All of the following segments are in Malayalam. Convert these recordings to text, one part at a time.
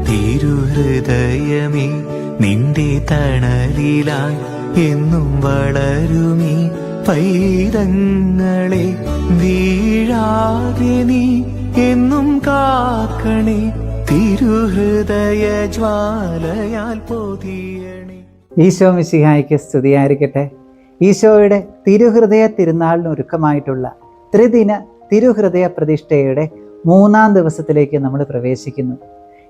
തിരുഹൃദയമേ നിന്റെ തണലിലായി എന്നും വളരുമീ പൈതങ്ങളെ വീഴാതെ നീ എന്നും കാക്കണേ, തിരുഹൃദയ ജ്വാലയാൽ പൊതിയണേ. ഈശോ മിശിഹായ്ക്ക് സ്തുതിയായിരിക്കട്ടെ. ഈശോയുടെ തിരുഹൃദയ തിരുനാളിന് ഒരുക്കമായിട്ടുള്ള ത്രിദിന തിരുഹൃദയ പ്രതിഷ്ഠയുടെ 3-ാം ദിവസത്തിലേക്ക് നമ്മൾ പ്രവേശിക്കുന്നു.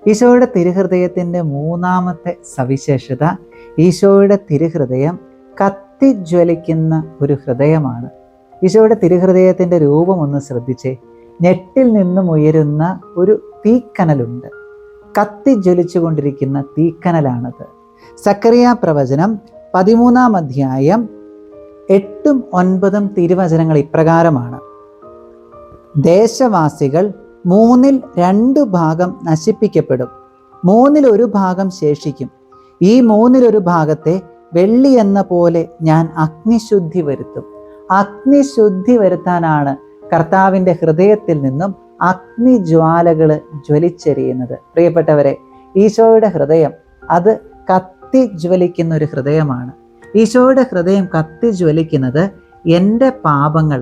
ഈശോയുടെ തിരുഹൃദയത്തിൻ്റെ 3-ാമത്തെ സവിശേഷത, ഈശോയുടെ തിരുഹൃദയം കത്തിജ്വലിക്കുന്ന ഒരു ഹൃദയമാണ്. ഈശോയുടെ തിരുഹൃദയത്തിൻ്റെ രൂപം ഒന്ന് ശ്രദ്ധിച്ചേ. ഞെട്ടിൽ നിന്നും ഉയരുന്ന ഒരു തീക്കനലുണ്ട്. കത്തിജ്വലിച്ചു കൊണ്ടിരിക്കുന്ന തീക്കനലാണത്. സക്കറിയ പ്രവചനം 13-ാം അധ്യായം 8ഉം 9ഉം തിരുവചനങ്ങൾ ഇപ്രകാരമാണ്: ദേശവാസികൾ 2/3 ഭാഗം നശിപ്പിക്കപ്പെടും, 1/3 ഭാഗം ശേഷിക്കും. ഈ 1/3 ഭാഗത്തെ വെള്ളി എന്ന പോലെ ഞാൻ അഗ്നിശുദ്ധി വരുത്തും. അഗ്നിശുദ്ധി വരുത്താനാണ് കർത്താവിൻ്റെ ഹൃദയത്തിൽ നിന്നും അഗ്നിജ്വാലകൾ ജ്വലിച്ചെറിയുന്നത്. പ്രിയപ്പെട്ടവരെ, ഈശോയുടെ ഹൃദയം അത് കത്തിജ്വലിക്കുന്ന ഒരു ഹൃദയമാണ്. ഈശോയുടെ ഹൃദയം കത്തിജ്വലിക്കുന്നത് എൻ്റെ പാപങ്ങൾ,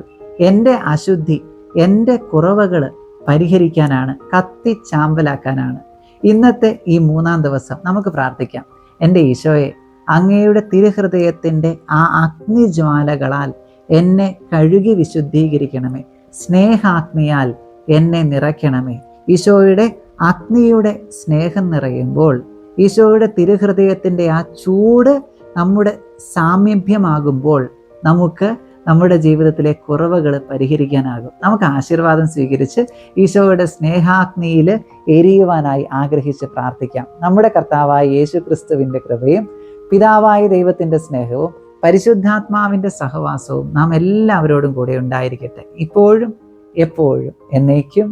എൻ്റെ അശുദ്ധി, എൻ്റെ കുറവുകൾ പരിഹരിക്കാനാണ്, കത്തിച്ചാമ്പലാക്കാനാണ്. ഇന്നത്തെ ഈ 3-ാം ദിവസം നമുക്ക് പ്രാർത്ഥിക്കാം. എൻ്റെ ഈശോയെ, അങ്ങയുടെ തിരുഹൃദയത്തിൻ്റെ ആ അഗ്നിജ്വാലകളാൽ എന്നെ കഴുകി വിശുദ്ധീകരിക്കണമേ. സ്നേഹാഗ്നിയാൽ എന്നെ നിറയ്ക്കണമേ. ഈശോയുടെ അഗ്നിയുടെ സ്നേഹം നിറയുമ്പോൾ, ഈശോയുടെ തിരുഹൃദയത്തിൻ്റെ ആ ചൂട് നമ്മുടെ സാമീപ്യമാകുമ്പോൾ നമുക്ക് നമ്മുടെ ജീവിതത്തിലെ കുറവുകൾ പരിഹരിക്കാനാകും. നമുക്ക് ആശീർവാദം സ്വീകരിച്ച് ഈശോയുടെ സ്നേഹാഗ്നിയിൽ എരിയുവാനായി ആഗ്രഹിച്ച് പ്രാർത്ഥിക്കാം. നമ്മുടെ കർത്താവായ യേശു ക്രിസ്തുവിൻ്റെ കൃപയും പിതാവായ ദൈവത്തിൻ്റെ സ്നേഹവും പരിശുദ്ധാത്മാവിൻ്റെ സഹവാസവും നാം എല്ലാവരോടും കൂടെ ഉണ്ടായിരിക്കട്ടെ, ഇപ്പോഴും എപ്പോഴും എന്നേക്കും.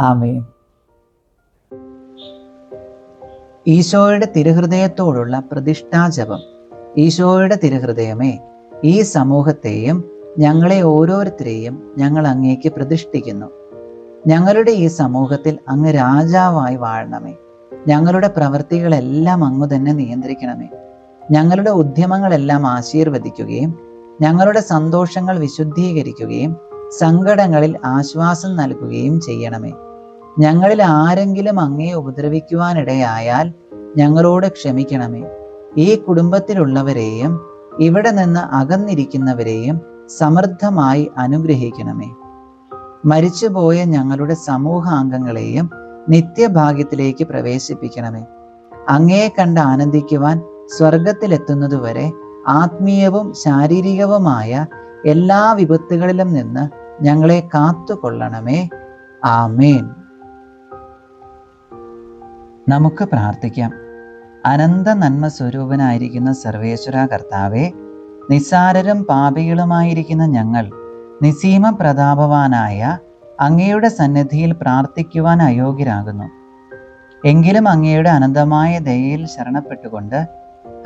ആമേൻ. ഈശോയുടെ തിരുഹൃദയത്തോടുള്ള പ്രതിഷ്ഠാജപം. ഈശോയുടെ തിരുഹൃദയമേ, ഈ സമൂഹത്തെയും ഞങ്ങളെ ഓരോരുത്തരെയും ഞങ്ങൾ അങ്ങേക്ക് പ്രതിഷ്ഠിക്കുന്നു. ഞങ്ങളുടെ ഈ സമൂഹത്തിൽ അങ്ങ് രാജാവായി വാഴണമേ. ഞങ്ങളുടെ പ്രവൃത്തികളെല്ലാം അങ്ങ് തന്നെ നിയന്ത്രിക്കണമേ. ഞങ്ങളുടെ ഉദ്യമങ്ങളെല്ലാം ആശീർവദിക്കുകയും ഞങ്ങളുടെ സന്തോഷങ്ങൾ വിശുദ്ധീകരിക്കുകയും സങ്കടങ്ങളിൽ ആശ്വാസം നൽകുകയും ചെയ്യണമേ. ഞങ്ങളിൽ ആരെങ്കിലും അങ്ങയെ ഉപദ്രവിക്കുവാനിടയായാൽ ഞങ്ങളോട് ക്ഷമിക്കണമേ. ഈ കുടുംബത്തിലുള്ളവരെയും ഇവിടെ നിന്ന് അകന്നിരിക്കുന്നവരെയും സമൃദ്ധമായി അനുഗ്രഹിക്കണമേ. മരിച്ചുപോയ ഞങ്ങളുടെ സമൂഹാംഗങ്ങളെയും നിത്യഭാഗ്യത്തിലേക്ക് പ്രവേശിപ്പിക്കണമേ. അങ്ങയെ കണ്ട് ആനന്ദിക്കുവാൻ സ്വർഗത്തിലെത്തുന്നതുവരെ ആത്മീയവും ശാരീരികവുമായ എല്ലാ വിപത്തുകളിലും നിന്ന് ഞങ്ങളെ കാത്തുകൊള്ളണമേ. ആമേൻ. നമുക്ക് പ്രാർത്ഥിക്കാം. അനന്ത നന്മ സ്വരൂപനായിരിക്കുന്ന സർവേശ്വര കർത്താവേ, നിസ്സാരരും പാപികളുമായിരിക്കുന്ന ഞങ്ങൾ നിസീമ പ്രതാപവാനായ അങ്ങയുടെ സന്നിധിയിൽ പ്രാർത്ഥിക്കുവാൻ അയോഗ്യരാകുന്നു. എങ്കിലും അങ്ങയുടെ അനന്തമായ ദയയിൽ ശരണപ്പെട്ടുകൊണ്ട്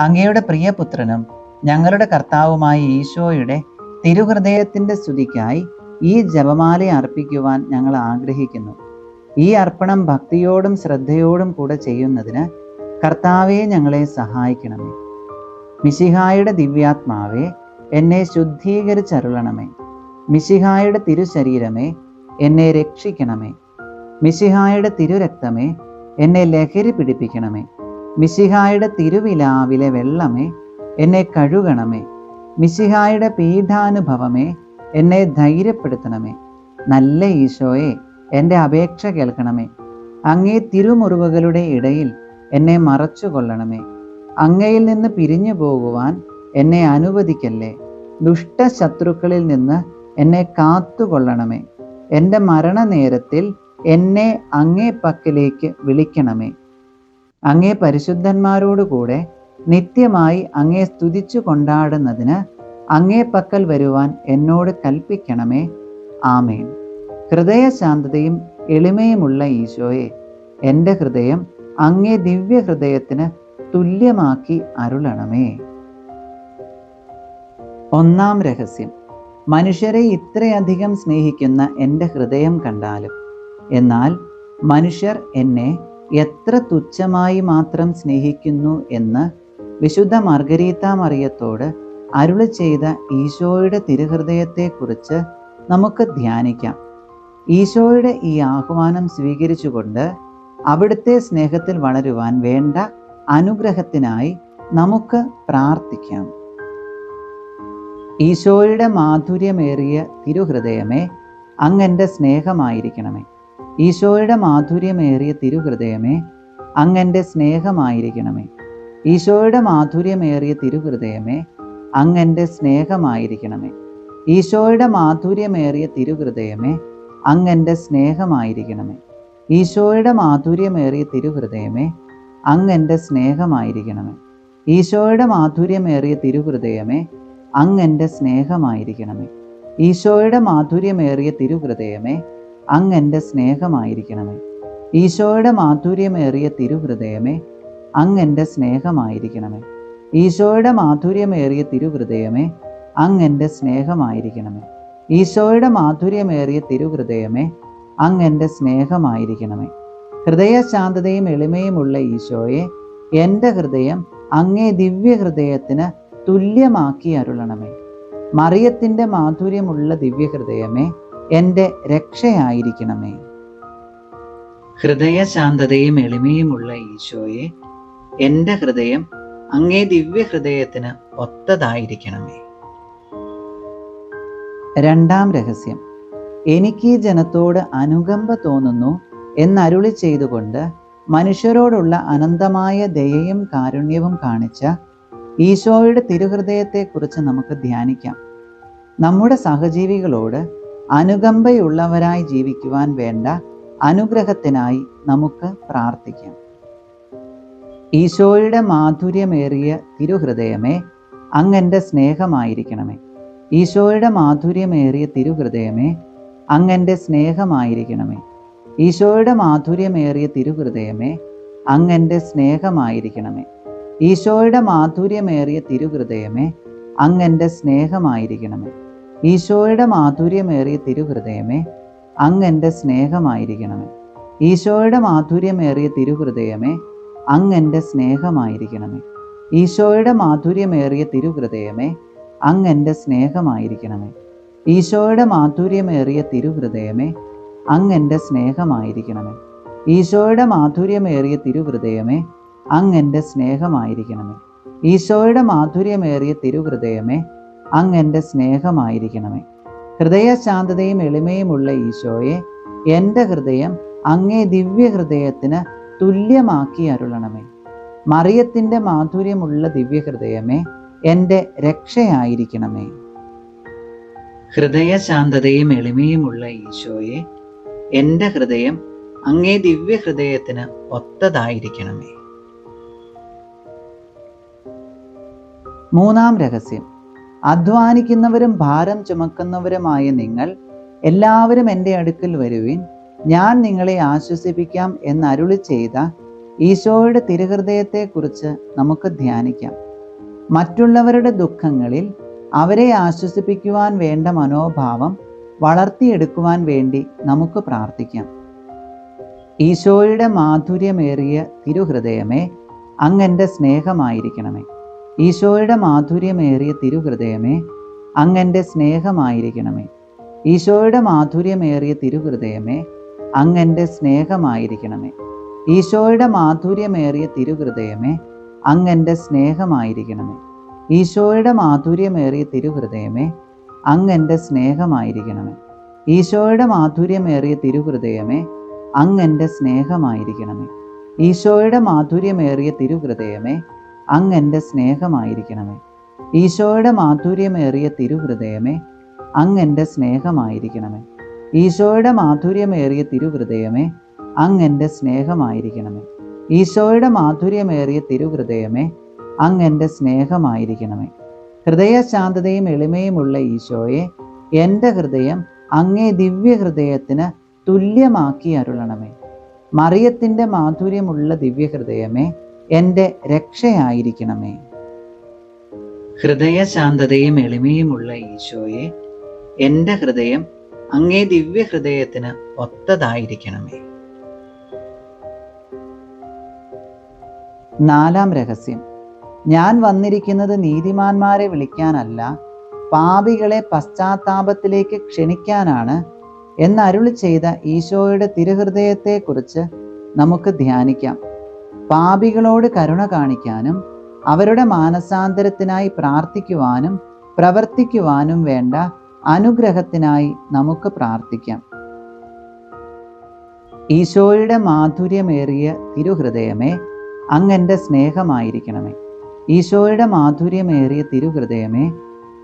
അങ്ങയുടെ പ്രിയപുത്രനും ഞങ്ങളുടെ കർത്താവുമായ ഈശോയുടെ തിരുഹൃദയത്തിൻ്റെ സ്തുതിക്കായി ഈ ജപമാല അർപ്പിക്കുവാൻ ഞങ്ങൾ ആഗ്രഹിക്കുന്നു. ഈ അർപ്പണം ഭക്തിയോടും ശ്രദ്ധയോടും കൂടെ ചെയ്യുന്നതിന് കർത്താവെ ഞങ്ങളെ സഹായിക്കണമേ. മിശിഹായുടെ ദിവ്യാത്മാവെ, എന്നെ ശുദ്ധീകരിച്ചരുളണമേ. മിശിഹായുടെ തിരുശരീരമേ, എന്നെ രക്ഷിക്കണമേ. മിശിഹായുടെ തിരുരക്തമേ, എന്നെ ലഹരി പിടിപ്പിക്കണമേ. മിശിഹായുടെ തിരുവിലാവിലെ വെള്ളമേ, എന്നെ കഴുകണമേ. മിശിഹായുടെ പീഠാനുഭവമേ, എന്നെ ധൈര്യപ്പെടുത്തണമേ. നല്ല ഈശോയെ, എൻ്റെ അപേക്ഷ കേൾക്കണമേ. അങ്ങേ തിരുമുറിവുകളുടെ ഇടയിൽ എന്നെ മറച്ചുകൊള്ളണമേ. അങ്ങയിൽ നിന്ന് പിരിഞ്ഞു പോകുവാൻ എന്നെ അനുവദിക്കല്ലേ. ദുഷ്ടശത്രുക്കളിൽ നിന്ന് എന്നെ കാത്തുകൊള്ളണമേ. എൻ്റെ മരണനേരത്തിൽ എന്നെ അങ്ങേ പക്കലേക്ക് വിളിക്കണമേ. അങ്ങേ പരിശുദ്ധന്മാരോടുകൂടെ നിത്യമായി അങ്ങേ സ്തുതിച്ചു കൊണ്ടാടുന്നതിന് അങ്ങേ പക്കൽ വരുവാൻ എന്നോട് കൽപ്പിക്കണമേ. ആമേൻ. ഹൃദയശാന്തതയും എളിമയുമുള്ള ഈശോയെ, എൻ്റെ ഹൃദയം അങ്ങേ ദിവ്യ ഹൃദയത്തിന് തുല്യമാക്കി അരുളണമേ. 1-ാം രഹസ്യം. മനുഷ്യരെ ഇത്രയധികം സ്നേഹിക്കുന്ന എൻ്റെ ഹൃദയം കണ്ടാലും, എന്നാൽ മനുഷ്യർ എന്നെ എത്ര തുച്ഛമായി മാത്രം സ്നേഹിക്കുന്നു എന്ന് വിശുദ്ധ മർഗരീത്ത മറിയത്തോട് അരുളി ചെയ്ത ഈശോയുടെ തിരുഹൃദയത്തെക്കുറിച്ച് നമുക്ക് ധ്യാനിക്കാം. ഈശോയുടെ ഈ ആഹ്വാനം സ്വീകരിച്ചുകൊണ്ട് അവിടുത്തെ സ്നേഹത്തിൽ വളരുവാൻ വേണ്ട അനുഗ്രഹത്തിനായി നമുക്ക് പ്രാർത്ഥിക്കാം. ഈശോയുടെ മാധുര്യമേറിയ തിരുഹൃദയമേ, അങ്ങൻ്റെ സ്നേഹമായിരിക്കണമേ. ഈശോയുടെ മാധുര്യമേറിയ തിരുഹൃദയമേ, അങ്ങൻ്റെ സ്നേഹമായിരിക്കണമേ. ഈശോയുടെ മാധുര്യമേറിയ തിരുഹൃദയമേ, അങ്ങൻ്റെ സ്നേഹമായിരിക്കണമേ. ഈശോയുടെ മാധുര്യമേറിയ തിരുഹൃദയമേ, അങ്ങൻ്റെ സ്നേഹമായിരിക്കണമേ. ഈശോയുടെ മാധുര്യമേറിയ തിരുഹൃദയമേ, അങ്ങൻ്റെ സ്നേഹമായിരിക്കണമേ. ഈശോയുടെ മാധുര്യമേറിയ തിരുഹൃദയമേ, അങ്ങൻ്റെ സ്നേഹമായിരിക്കണമേ. ഈശോയുടെ മാധുര്യമേറിയ തിരുഹൃദയമേ, അങ്ങൻ്റെ സ്നേഹമായിരിക്കണമേ. ഈശോയുടെ മാധുര്യമേറിയ തിരുഹൃദയമേ, അങ്ങൻ്റെ സ്നേഹമായിരിക്കണമേ. ഈശോയുടെ മാധുര്യമേറിയ തിരുഹൃദയമേ, അങ്ങൻ്റെ സ്നേഹമായിരിക്കണമേ. ഈശോയുടെ മാധുര്യമേറിയ തിരുഹൃദയമേ, അങ്ങൻ്റെ സ്നേഹമായിരിക്കണമേ. ഹൃദയശാന്തതയും എളിമയുമുള്ള ഈശോയെ, എൻ്റെ ഹൃദയം അങ്ങേ ദിവ്യഹൃദയത്തിന് തുല്യമാക്കി അരുളണമേ. മറിയത്തിൻ്റെ മാധുര്യമുള്ള ദിവ്യഹൃദയമേ, എൻ്റെ രക്ഷയായിരിക്കണമേ. ഹൃദയശാന്തതയും എളിമയുമുള്ള ഈശോയെ, എൻ്റെ ഹൃദയം അങ്ങേ ദിവ്യഹൃദയത്തിന് ഒത്തതായിരിക്കണമേ. രണ്ടാം രഹസ്യം, എനിക്ക് ഈ ജനത്തോട് അനുകമ്പ തോന്നുന്നു എന്നരുളി ചെയ്തുകൊണ്ട് മനുഷ്യരോടുള്ള അനന്തമായ ദയയും കാരുണ്യവും കാണിച്ച ഈശോയുടെ തിരുഹൃദയത്തെക്കുറിച്ച് നമുക്ക് ധ്യാനിക്കാം. നമ്മുടെ സഹജീവികളോട് അനുകമ്പയുള്ളവരായി ജീവിക്കുവാൻ വേണ്ട അനുഗ്രഹത്തിനായി നമുക്ക് പ്രാർത്ഥിക്കാം. ഈശോയുടെ മാധുര്യമേറിയ തിരുഹൃദയമേ, അങ്ങൻ്റെ സ്നേഹമായിരിക്കണമേ. ഈശോയുടെ മാധുര്യമേറിയ തിരുഹൃദയമേ, അങ്ങൻ്റെ സ്നേഹമായിരിക്കണമേ. ഈശോയുടെ മാധുര്യമേറിയ തിരുഹൃദയമേ, അങ്ങൻ്റെ സ്നേഹമായിരിക്കണമേ. ഈശോയുടെ മാധുര്യമേറിയ തിരുഹൃദയമേ, അങ്ങൻ്റെ സ്നേഹമായിരിക്കണമേ. ഈശോയുടെ മാധുര്യമേറിയ തിരുഹൃദയമേ, അങ്ങൻ്റെ സ്നേഹമായിരിക്കണമേ. ഈശോയുടെ മാധുര്യമേറിയ തിരുഹൃദയമേ, അങ്ങൻ്റെ സ്നേഹമായിരിക്കണമേ. ഈശോയുടെ മാധുര്യമേറിയ തിരുഹൃദയമേ, അങ്ങൻ്റെ സ്നേഹമായിരിക്കണമേ. ഈശോയുടെ മാധുര്യമേറിയ തിരുഹൃദയമേ, അങ്ങൻ്റെ സ്നേഹമായിരിക്കണമേ. ഈശോയുടെ മാധുര്യമേറിയ തിരുഹൃദയമേ, അങ്ങൻ്റെ സ്നേഹമായിരിക്കണമേ. ഈശോയുടെ മാധുര്യമേറിയ തിരുഹൃദയമേ, അങ്ങൻ്റെ സ്നേഹമായിരിക്കണമേ. ഹൃദയശാന്തതയും എളിമയുമുള്ള ഈശോയെ, എൻ്റെ ഹൃദയം അങ്ങേ ദിവ്യഹൃദയത്തിന് തുല്യമാക്കി അരുളണമേ. മറിയത്തിൻ്റെ മാധുര്യമുള്ള ദിവ്യഹൃദയമേ, എൻ്റെ രക്ഷയായിരിക്കണമേ. ഹൃദയശാന്തതയും എളിമയുമുള്ള ഈശോയെ, എൻ്റെ ഹൃദയം അങ്ങേ ദിവ്യഹൃദയത്തിന് ഒത്തതായിരിക്കണമേ. മൂന്നാം രഹസ്യം, അധ്വാനിക്കുന്നവരും ഭാരം ചുമക്കുന്നവരുമായ നിങ്ങൾ എല്ലാവരും എൻ്റെ അടുക്കൽ വരുവിൻ, ഞാൻ നിങ്ങളെ ആശ്വസിപ്പിക്കാം എന്നരുളി ചെയ്ത ഈശോയുടെ തിരുഹൃദയത്തെക്കുറിച്ച് നമുക്ക് ധ്യാനിക്കാം. മറ്റുള്ളവരുടെ ദുഃഖങ്ങളിൽ അവരെ ആശ്വസിപ്പിക്കുവാൻ വേണ്ട മനോഭാവം വളർത്തിയെടുക്കുവാൻ വേണ്ടി നമുക്ക് പ്രാർത്ഥിക്കാം. ഈശോയുടെ മാധുര്യമേറിയ തിരുഹൃദയമേ, അങ്ങൻ്റെ സ്നേഹമായിരിക്കണമേ. ഈശോയുടെ മാധുര്യമേറിയ തിരുഹൃദയമേ, അങ്ങൻ്റെ സ്നേഹമായിരിക്കണമേ. ഈശോയുടെ മാധുര്യമേറിയ തിരുഹൃദയമേ, അങ്ങൻ്റെ സ്നേഹമായിരിക്കണമേ. ഈശോയുടെ മാധുര്യമേറിയ തിരുഹൃദയമേ, അങ്ങൻ്റെ സ്നേഹമായിരിക്കണമേ. ഈശോയുടെ മാധുര്യമേറിയ തിരുഹൃദയമേ, അങ്ങൻ്റെ സ്നേഹമായിരിക്കണമേ. ഈശോയുടെ മാധുര്യമേറിയ തിരുഹൃദയമേ, അങ്ങൻ്റെ സ്നേഹമായിരിക്കണമേ. ഈശോയുടെ മാധുര്യമേറിയ തിരുഹൃദയമേ, അങ്ങൻ്റെ സ്നേഹമായിരിക്കണമേ. ഈശോയുടെ മാധുര്യമേറിയ തിരുഹൃദയമേ, അങ്ങൻ്റെ സ്നേഹമായിരിക്കണമേ. ഈശോയുടെ മാധുര്യമേറിയ തിരുഹൃദയമേ, അങ്ങൻ്റെ സ്നേഹമായിരിക്കണമേ. ഈശോയുടെ മാധുര്യമേറിയ തിരുഹൃദയമേ, അങ്ങൻ്റെ സ്നേഹമായിരിക്കണമേ. ഹൃദയശാന്തതയും എളിമയുമുള്ള ഈശോയെ, എൻ്റെ ഹൃദയം അങ്ങേ ദിവ്യഹൃദയത്തിന് തുല്യമാക്കി അരുളണമേ. മറിയത്തിൻ്റെ മാധുര്യമുള്ള ദിവ്യഹൃദയമേ, എൻ്റെ രക്ഷയായിരിക്കണമേ. ഹൃദയശാന്തതയും എളിമയുമുള്ള ഈശോയെ, എൻ്റെ ഹൃദയം അങ്ങേ ദിവ്യഹൃദയത്തിന് ഒത്തതായിരിക്കണമേ. നാലാം രഹസ്യം. ഞാൻ വന്നിരിക്കുന്നത് നീതിമാന്മാരെ വിളിക്കാനല്ല, പാപികളെ പശ്ചാത്താപത്തിലേക്ക് ക്ഷണിക്കാനാണ് എന്നരുളി ചെയ്ത ഈശോയുടെ തിരുഹൃദയത്തെക്കുറിച്ച് നമുക്ക് ധ്യാനിക്കാം. പാപികളോട് കരുണ കാണിക്കാനും അവരുടെ മാനസാന്തരത്തിനായി പ്രാർത്ഥിക്കുവാനും പ്രവർത്തിക്കുവാനും വേണ്ട അനുഗ്രഹത്തിനായി നമുക്ക് പ്രാർത്ഥിക്കാം. ഈശോയുടെ മാധുര്യമേറിയ തിരുഹൃദയമേ, അങ്ങൻ്റെ സ്നേഹമായിരിക്കണമേ. ഈശോയുടെ മാധുര്യമേറിയ തിരുഹൃദയമേ,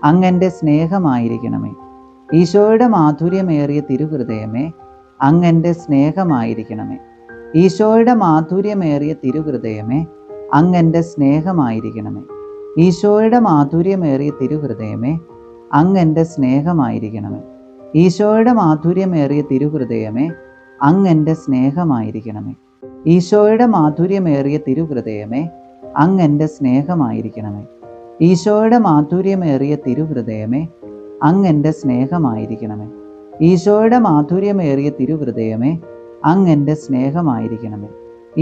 അങ്ങൻ്റെ സ്നേഹമായിരിക്കണമേ. ഈശോയുടെ മാധുര്യമേറിയ തിരുഹൃദയമേ, അങ്ങൻ്റെ സ്നേഹമായിരിക്കണമേ. ഈശോയുടെ മാധുര്യമേറിയ തിരുഹൃദയമേ, അങ്ങൻ്റെ സ്നേഹമായിരിക്കണമേ. ഈശോയുടെ മാധുര്യമേറിയ തിരുഹൃദയമേ, അങ്ങൻ്റെ സ്നേഹമായിരിക്കണമേ. ഈശോയുടെ മാധുര്യമേറിയ തിരുഹൃദയമേ, അങ്ങൻ്റെ സ്നേഹമായിരിക്കണമേ. ഈശോയുടെ മാധുര്യമേറിയ തിരുഹൃദയമേ, അങ്ങൻ്റെ സ്നേഹമായിരിക്കണമേ. ഈശോയുടെ മാധുര്യമേറിയ തിരുഹൃദയമേ, അങ്ങൻ്റെ സ്നേഹമായിരിക്കണമേ. ഈശോയുടെ മാധുര്യമേറിയ തിരുഹൃദയമേ, അങ്ങൻ്റെ സ്നേഹമായിരിക്കണമേ.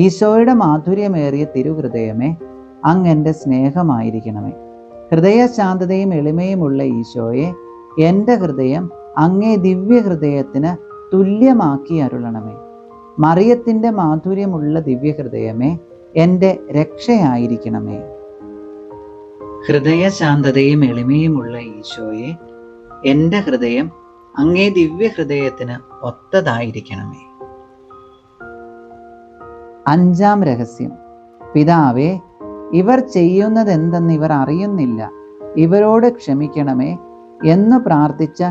ഈശോയുടെ മാധുര്യമേറിയ തിരുഹൃദയമേ, അങ്ങൻ്റെ സ്നേഹമായിരിക്കണമേ. ഹൃദയശാന്തതയും എളിമയുമുള്ള ഈശോയെ, എൻ്റെ ഹൃദയം അങ്ങേ ദിവ്യഹൃദയത്തിന് തുല്യമാക്കി അരുളണമേ. മറിയത്തിൻ്റെ മാധുര്യമുള്ള ദിവ്യഹൃദയമേ, എൻ്റെ രക്ഷയായിരിക്കണമേ. ഹൃദയശാന്തതയും എളിമയുമുള്ള ഈശോയെ, എൻ്റെ ഹൃദയം അങ്ങേ ദിവ്യഹൃദയത്തിന് ഒത്തതായിരിക്കണമേ. അഞ്ചാം രഹസ്യം. പിതാവേ, ഇവർ ചെയ്യുന്നതെന്തെന്ന് ഇവർ അറിയുന്നില്ല, ഇവരോട് ക്ഷമിക്കണമേ എന്ന് പ്രാർത്ഥിച്ച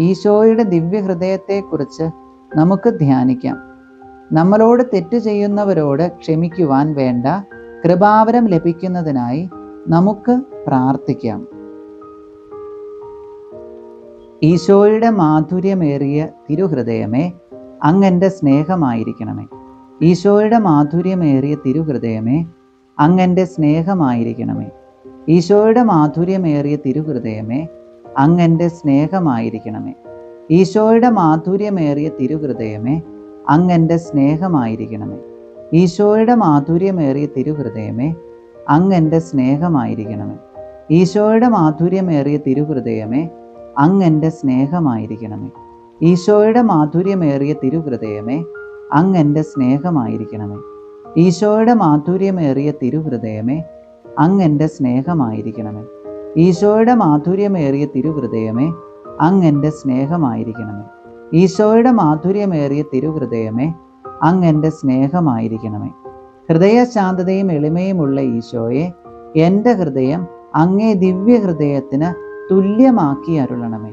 ഈശോയുടെ ദിവ്യഹൃദയത്തെക്കുറിച്ച് നമുക്ക് ധ്യാനിക്കാം. നമ്മളോട് തെറ്റു ചെയ്യുന്നവരോട് ക്ഷമിക്കുവാൻ വേണ്ട കൃപാവരം ലഭിക്കുന്നതിനായി നമുക്ക് പ്രാർത്ഥിക്കാം. ഈശോയുടെ മാധുര്യമേറിയ തിരുഹൃദയമേ, അങ്ങൻ്റെ സ്നേഹമായിരിക്കണമേ. ഈശോയുടെ മാധുര്യമേറിയ തിരുഹൃദയമേ, അങ്ങൻ്റെ സ്നേഹമായിരിക്കണമേ. ഈശോയുടെ മാധുര്യമേറിയ തിരുഹൃദയമേ, അങ്ങൻ്റെ സ്നേഹമായിരിക്കണമേ. ഈശോയുടെ മാധുര്യമേറിയ തിരുഹൃദയമേ, അങ്ങൻ്റെ സ്നേഹമായിരിക്കണമേ. ഈശോയുടെ മാധുര്യമേറിയ തിരുഹൃദയമേ, അങ്ങൻ്റെ സ്നേഹമായിരിക്കണമേ. ഈശോയുടെ മാധുര്യമേറിയ തിരുഹൃദയമേ, അങ്ങൻ്റെ സ്നേഹമായിരിക്കണമേ. ഈശോയുടെ മാധുര്യമേറിയ തിരുഹൃദയമേ, അങ്ങൻ്റെ സ്നേഹമായിരിക്കണമേ. ഈശോയുടെ മാധുര്യമേറിയ തിരുഹൃദയമേ, അങ്ങൻ്റെ സ്നേഹമായിരിക്കണമേ. ഈശോയുടെ മാധുര്യമേറിയ തിരുഹൃദയമേ, അങ്ങൻ്റെ സ്നേഹമായിരിക്കണമേ. ഈശോയുടെ മാധുര്യമേറിയ തിരുഹൃദയമേ, അങ്ങൻ്റെ സ്നേഹമായിരിക്കണമേ. ഹൃദയശാന്തതയും എളിമയുമുള്ള ഈശോയെ, എൻ്റെ ഹൃദയം അങ്ങേ ദിവ്യഹൃദയത്തിന് തുല്യമാക്കി അരുളണമേ.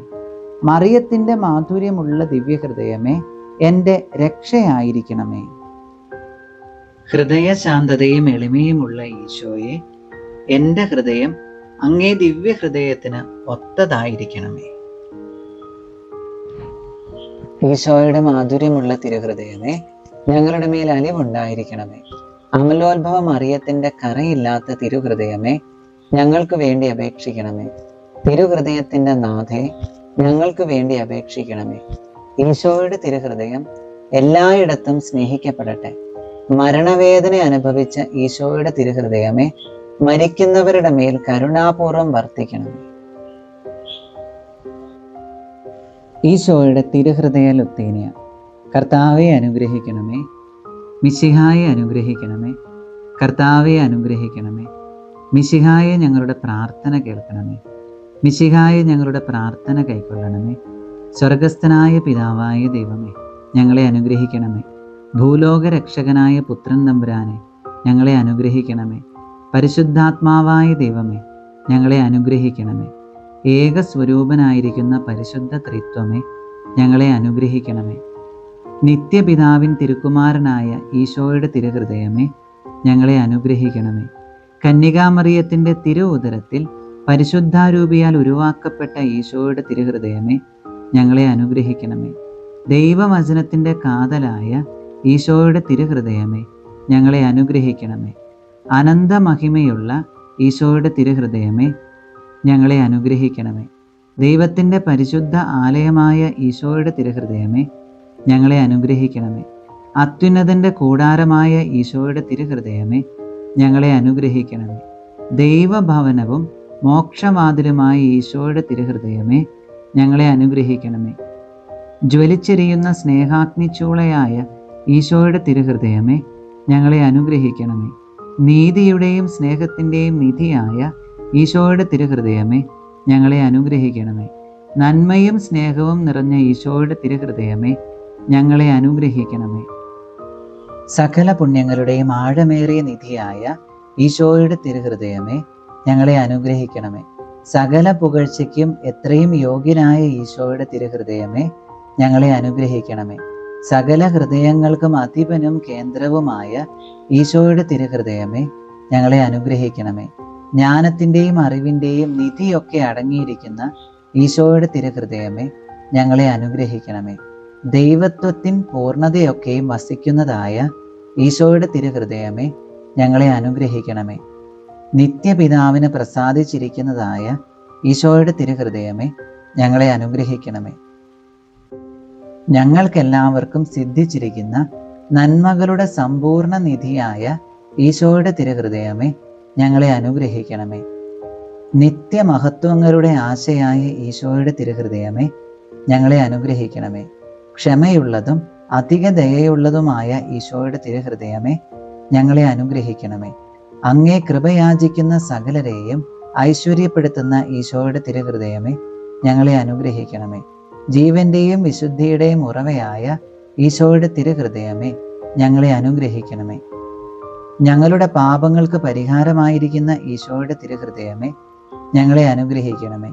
മറിയത്തിൻ്റെ മാധുര്യമുള്ള ദിവ്യഹൃദയമേ, എൻ്റെ രക്ഷയായിരിക്കണമേ. ഹൃദയശാന്തതയും എളിമയുമുള്ള ഈശോയെ, എൻ്റെ ഹൃദയം അങ്ങേ ദിവ്യഹൃദയത്തിന് ഒത്തതായിരിക്കണമേ. ഈശോയുടെ മാധുര്യമുള്ള തിരുഹൃദയമേ, ഞങ്ങളുടെ മേൽ അലിവുണ്ടായിരിക്കണമേ. അമലോത്ഭവ മറിയത്തിൻ്റെ കറയില്ലാത്ത തിരുഹൃദയമേ, ഞങ്ങൾക്ക് വേണ്ടി അപേക്ഷിക്കണമേ. തിരുഹൃദയത്തിൻ്റെ നാഥേ, ഞങ്ങൾക്ക് വേണ്ടി അപേക്ഷിക്കണമേ. ഈശോയുടെ തിരുഹൃദയം എല്ലായിടത്തും സ്നേഹിക്കപ്പെടട്ടെ. മരണവേദന അനുഭവിച്ച ഈശോയുടെ തിരുഹൃദയമേ, മരിക്കുന്നവരുടെ മേൽ കരുണാപൂർവം വർത്തിക്കണമേ. ഈശോയുടെ തിരുഹൃദയ ലുത്തീനിയ. കർത്താവെ അനുഗ്രഹിക്കണമേ. മിശിഹായെ അനുഗ്രഹിക്കണമേ. കർത്താവെ അനുഗ്രഹിക്കണമേ. മിശിഹായെ ഞങ്ങളുടെ പ്രാർത്ഥന കേൾക്കണമേ. മിശിഹായെ ഞങ്ങളുടെ പ്രാർത്ഥന കൈക്കൊള്ളണമേ. സ്വർഗസ്ഥനായ പിതാവായ ദൈവമേ, ഞങ്ങളെ അനുഗ്രഹിക്കണമേ. ഭൂലോക രക്ഷകനായ പുത്രൻ തമ്പുരാനെ, ഞങ്ങളെ അനുഗ്രഹിക്കണമേ. പരിശുദ്ധാത്മാവായ ദൈവമേ, ഞങ്ങളെ അനുഗ്രഹിക്കണമേ. ഏകസ്വരൂപനായിരിക്കുന്ന പരിശുദ്ധ ത്രിത്വമേ, ഞങ്ങളെ അനുഗ്രഹിക്കണമേ. നിത്യപിതാവിൻ തിരുക്കുമാരനായ ഈശോയുടെ തിരുഹൃദയമേ, ഞങ്ങളെ അനുഗ്രഹിക്കണമേ. കന്യകാമറിയത്തിൻ്റെ തിരു ഉദരത്തിൽ പരിശുദ്ധാരൂപിയാൽ ഉരുവാക്കപ്പെട്ട ഈശോയുടെ തിരുഹൃദയമേ, ഞങ്ങളെ അനുഗ്രഹിക്കണമേ. ദൈവവചനത്തിൻ്റെ കാതലായ ഈശോയുടെ തിരുഹൃദയമേ, ഞങ്ങളെ അനുഗ്രഹിക്കണമേ. അനന്തമഹിമയുള്ള ഈശോയുടെ തിരുഹൃദയമേ, ഞങ്ങളെ അനുഗ്രഹിക്കണമേ. ദൈവത്തിൻ്റെ പരിശുദ്ധ ആലയമായ ഈശോയുടെ തിരുഹൃദയമേ, ഞങ്ങളെ അനുഗ്രഹിക്കണമേ. അത്യുന്നതൻ്റെ കൂടാരമായ ഈശോയുടെ തിരുഹൃദയമേ, ഞങ്ങളെ അനുഗ്രഹിക്കണമേ. ദൈവഭവനവും മോക്ഷവാതിലുമായ ഈശോയുടെ തിരുഹൃദയമേ, ഞങ്ങളെ അനുഗ്രഹിക്കണമേ. ജ്വലിച്ചെരിയുന്ന സ്നേഹാഗ്നിച്ചൂളയായ ഈശോയുടെ തിരുഹൃദയമേ, ഞങ്ങളെ അനുഗ്രഹിക്കണമേ. നീതിയുടെയും സ്നേഹത്തിൻ്റെയും നിധിയായ ഈശോയുടെ തിരുഹൃദയമേ, ഞങ്ങളെ അനുഗ്രഹിക്കണമേ. നന്മയും സ്നേഹവും നിറഞ്ഞ ഈശോയുടെ തിരുഹൃദയമേ, ഞങ്ങളെ അനുഗ്രഹിക്കണമേ. സകല പുണ്യങ്ങളുടെയും ആഴമേറിയ നിധിയായ ഈശോയുടെ തിരുഹൃദയമേ, ഞങ്ങളെ അനുഗ്രഹിക്കണമേ. സകല പുകഴ്ചയ്ക്കും എത്രയും യോഗ്യനായ ഈശോയുടെ തിരുഹൃദയമേ, ഞങ്ങളെ അനുഗ്രഹിക്കണമേ. സകല ഹൃദയങ്ങൾക്കും അധിപനും കേന്ദ്രവുമായ ഈശോയുടെ തിരുഹൃദയമേ, ഞങ്ങളെ അനുഗ്രഹിക്കണമേ. ജ്ഞാനത്തിൻ്റെയും അറിവിൻ്റെയും നിധിയൊക്കെ അടങ്ങിയിരിക്കുന്ന ഈശോയുടെ തിരുഹൃദയമേ, ഞങ്ങളെ അനുഗ്രഹിക്കണമേ. ദൈവത്വത്തിൻ പൂർണ്ണതയൊക്കെയും വസിക്കുന്നതായ ഈശോയുടെ തിരുഹൃദയമേ, ഞങ്ങളെ അനുഗ്രഹിക്കണമേ. നിത്യപിതാവിന് പ്രസാദിച്ചിരിക്കുന്നതായ ഈശോയുടെ തിരുഹൃദയമേ, ഞങ്ങളെ അനുഗ്രഹിക്കണമേ. ഞങ്ങൾക്കെല്ലാവർക്കും സിദ്ധിച്ചിരിക്കുന്ന നന്മകളുടെ സമ്പൂർണ്ണ നിധിയായ ഈശോയുടെ തിരുഹൃദയമേ, ഞങ്ങളെ അനുഗ്രഹിക്കണമേ. നിത്യമഹത്വങ്ങളുടെ ആശയായ ഈശോയുടെ തിരുഹൃദയമേ, ഞങ്ങളെ അനുഗ്രഹിക്കണമേ. ക്ഷമയുള്ളതും അധിക ദയയുള്ളതുമായ ഈശോയുടെ തിരുഹൃദയമേ, ഞങ്ങളെ അനുഗ്രഹിക്കണമേ. അങ്ങേ കൃപയാചിക്കുന്ന സകലരെയും ഐശ്വര്യപ്പെടുത്തുന്ന ഈശോയുടെ തിരുഹൃദയമേ, ഞങ്ങളെ അനുഗ്രഹിക്കണമേ. ജീവന്റെയും വിശുദ്ധിയുടെയും ഉറവയായ ഈശോയുടെ തിരുഹൃദയമേ, ഞങ്ങളെ അനുഗ്രഹിക്കണമേ. ഞങ്ങളുടെ പാപങ്ങൾക്ക് പരിഹാരമായിരിക്കുന്ന ഈശോയുടെ തിരുഹൃദയമേ, ഞങ്ങളെ അനുഗ്രഹിക്കണമേ.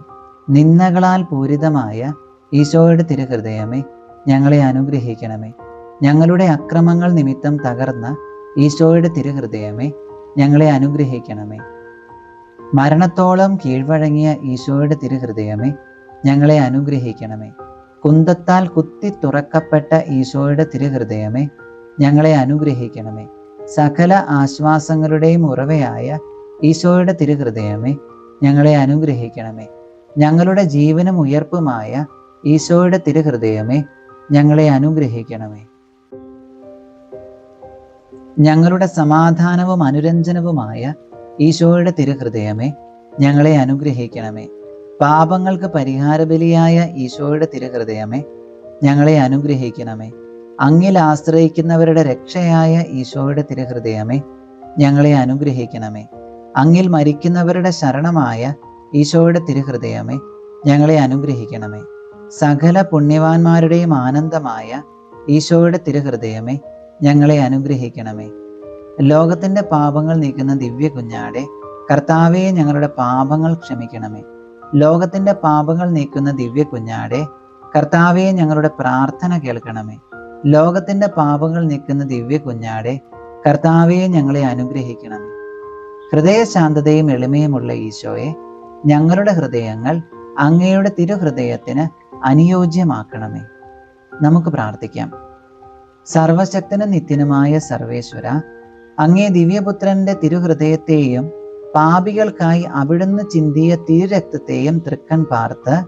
നിന്ദകളാൽ പൂരിതമായ ഈശോയുടെ തിരുഹൃദയമേ, ഞങ്ങളെ അനുഗ്രഹിക്കണമേ. ഞങ്ങളുടെ അക്രമങ്ങൾ നിമിത്തം തകർന്ന ഈശോയുടെ തിരുഹൃദയമേ, ഞങ്ങളെ അനുഗ്രഹിക്കണമേ. മരണത്തോളം കീഴ്വഴങ്ങിയ ഈശോയുടെ തിരുഹൃദയമേ, ഞങ്ങളെ അനുഗ്രഹിക്കണമേ. കുന്തത്താൽ കുത്തി തുറക്കപ്പെട്ട ഈശോയുടെ തിരുഹൃദയമേ, ഞങ്ങളെ അനുഗ്രഹിക്കണമേ. സകല ആശ്വാസങ്ങളുടെയും ഉറവയായ ഈശോയുടെ തിരുഹൃദയമേ, ഞങ്ങളെ അനുഗ്രഹിക്കണമേ. ഞങ്ങളുടെ ജീവനും ഉയർപ്പുമായ ഈശോയുടെ തിരുഹൃദയമേ, ഞങ്ങളെ അനുഗ്രഹിക്കണമേ. ഞങ്ങളുടെ സമാധാനവും അനുരഞ്ജനവുമായ ഈശോയുടെ തിരുഹൃദയമേ, ഞങ്ങളെ അനുഗ്രഹിക്കണമേ. പാപങ്ങൾക്ക് പരിഹാരബലിയായ ഈശോയുടെ തിരുഹൃദയമേ, ഞങ്ങളെ അനുഗ്രഹിക്കണമേ. അങ്ങിൽ ആശ്രയിക്കുന്നവരുടെ രക്ഷയായ ഈശോയുടെ തിരുഹൃദയമേ, ഞങ്ങളെ അനുഗ്രഹിക്കണമേ. അങ്ങിൽ മരിക്കുന്നവരുടെ ശരണമായ ഈശോയുടെ തിരുഹൃദയമേ, ഞങ്ങളെ അനുഗ്രഹിക്കണമേ. സകല പുണ്യവാന്മാരുടെയും ആനന്ദമായ ഈശോയുടെ തിരുഹൃദയമേ, ഞങ്ങളെ അനുഗ്രഹിക്കണമേ. ലോകത്തിന്റെ പാപങ്ങൾ നീക്കുന്ന ദിവ്യ കുഞ്ഞാടെ, കർത്താവേ, ഞങ്ങളുടെ പാപങ്ങൾ ക്ഷമിക്കണമേ. ലോകത്തിന്റെ പാപങ്ങൾ നീക്കുന്ന ദിവ്യ കുഞ്ഞാടെ, കർത്താവേ, ഞങ്ങളുടെ പ്രാർത്ഥന കേൾക്കണമേ. ലോകത്തിന്റെ പാപങ്ങൾ നീക്കുന്ന ദിവ്യ കുഞ്ഞാടെ, കർത്താവേ, ഞങ്ങളെ അനുഗ്രഹിക്കണമേ. ഹൃദയശാന്തതയും എളിമയുമുള്ള ഈശോയെ, ഞങ്ങളുടെ ഹൃദയങ്ങൾ അങ്ങയുടെ തിരുഹൃദയത്തിന് അനുയോജ്യമാക്കണമേ. നമുക്ക് പ്രാർത്ഥിക്കാം. സർവശക്തനും നിത്യനുമായ സർവേശ്വര, അങ്ങേ ദിവ്യപുത്രന്റെ തിരുഹൃദയത്തെയും പാപികൾക്കായി അവിടുന്ന് ചിന്തിയ തിരുരക്തത്തെയും തൃക്കൺ പാർത്ത്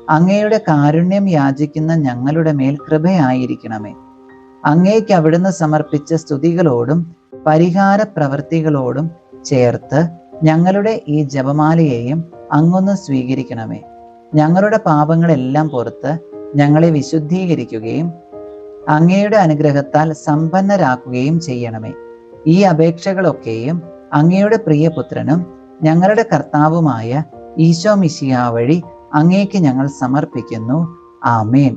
അങ്ങയുടെ കാരുണ്യം യാചിക്കുന്ന ഞങ്ങളുടെ മേൽ കൃപയായിരിക്കണമേ. അങ്ങേക്ക് അവിടുന്ന് സമർപ്പിച്ച സ്തുതികളോടും പരിഹാര പ്രവൃത്തികളോടും ചേർത്ത് ഞങ്ങളുടെ ഈ ജപമാലയെയും അങ്ങൊന്ന് സ്വീകരിക്കണമേ. ഞങ്ങളുടെ പാപങ്ങളെല്ലാം പുറത്ത് ഞങ്ങളെ വിശുദ്ധീകരിക്കുകയും അങ്ങയുടെ അനുഗ്രഹത്താൽ സമ്പന്നരാക്കുകയും ചെയ്യണമേ. ഈ അപേക്ഷകളൊക്കെയും അങ്ങയുടെ പ്രിയപുത്രനും ഞങ്ങളുടെ കർത്താവുമായ ഈശോ മിശിഹാ വഴി അങ്ങേക്ക് ഞങ്ങൾ സമർപ്പിക്കുന്നു. ആമേൻ.